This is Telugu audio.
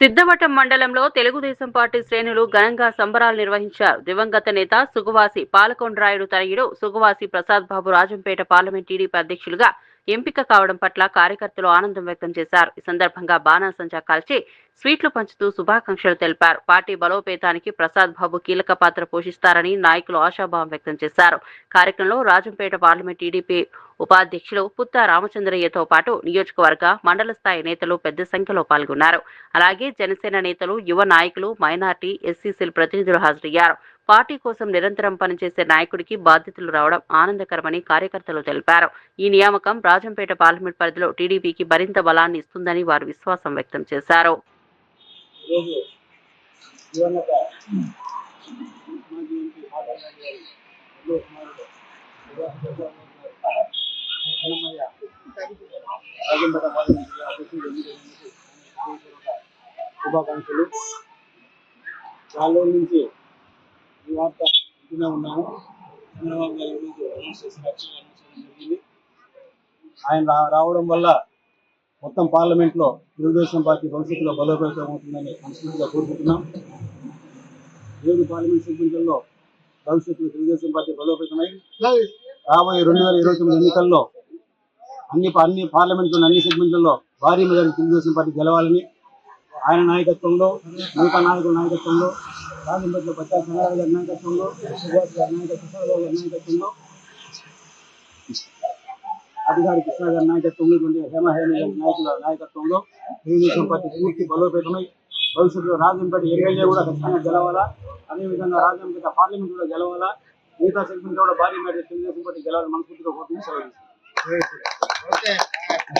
సిద్ధవటం మండలంలో తెలుగుదేశం పార్టీ శ్రేణులు ఘనంగా సంబరాలు నిర్వహించారు. దివంగత నేత సుగవాసి పాలకొండరాయుడు తనయుడు సుగవాసి ప్రసాద్ బాబు రాజంపేట పార్లమెంట్ టీడీపీ అధ్యక్షులుగా ఎంపిక కావడం పట్ల కార్యకర్తలు ఆనందం వ్యక్తం చేశారు. ఈ సందర్భంగా బాణాసంచా కాల్చి స్వీట్లు పంచుతూ శుభాకాంక్షలు తెలిపారు. పార్టీ బలోపేతానికి ప్రసాద్ బాబు కీలక పాత్ర పోషిస్తారని నాయకులు ఆశాభావం వ్యక్తం చేశారు. కార్యక్రమంలో రాజంపేట పార్లమెంట్ టీడీపీ ఉపాధ్యక్షులు పుత్తా రామచంద్రయ్యతో పాటు నియోజకవర్గ మండల స్థాయి నేతలు పెద్ద సంఖ్యలో పాల్గొన్నారు. అలాగే జనసేన నేతలు, యువ నాయకులు, మైనార్టీ, ఎస్సీసీల ప్రతినిధులు హాజరయ్యారు. పార్టీ కోసం నిరంతరం పనిచేసే నాయకుడికి బాధ్యతలు రావడం ఆనందకరమని కార్యకర్తలు తెలిపారు. ఈ నియామకం రాజంపేట పార్లమెంట్ పరిధిలో టీడీపీకి మరింత బలాన్ని ఇస్తుందని వారు విశ్వాసం వ్యక్తం చేశారు. శుభాకాంక్షలు. చాలా రోజుల నుంచి ఈ వార్త వింటూనే ఉన్నాము. చంద్రబాబు గారు అనౌన్స్ జరిగింది. ఆయన రావడం వల్ల మొత్తం పార్లమెంట్లో తెలుగుదేశం పార్టీ భవిష్యత్తులో బలోపేతం అవుతుందని మనస్ఫూర్తిగా కోరుకుంటున్నాం. 7 పార్లమెంట్ సెగ్మెంట్లలో భవిష్యత్తులో తెలుగుదేశం పార్టీ బలోపేతమై రాబోయే 2029 ఎన్నికల్లో అన్ని పార్లమెంట్లోని అన్ని సెగ్మెంట్లలో భారీ మెజారిటీ తెలుగుదేశం పార్టీ గెలవాలని ఆయన నాయకత్వంలో, మిగతా నాయకుల నాయకత్వంలో, రాజంపేటలో పచ్చా చంద్రబాబు గారి నాయకత్వంలో, సుభాష్ గారి నాయకత్వంలో, నాయకత్వంలో, అధికారి కృష్ణ గారి నాయకత్వంలో, హేమహేమ గారి నాయకుల నాయకత్వంలో తెలుగుదేశం పార్టీ పూర్తి బలోపేతమై భవిష్యత్తులో రాజంపేట ఎమ్మెల్యే కూడా ఖచ్చితంగా గెలవాలా, అదేవిధంగా రాజంపేట పార్లమెంట్ కూడా గెలవాలా, మిగతా సెగ్మెంట్ కూడా భారీ మేర తెలుగుదేశం పార్టీ గెలవాలని మనస్ఫూర్తిగా కోరుకుంటూ సెలవు.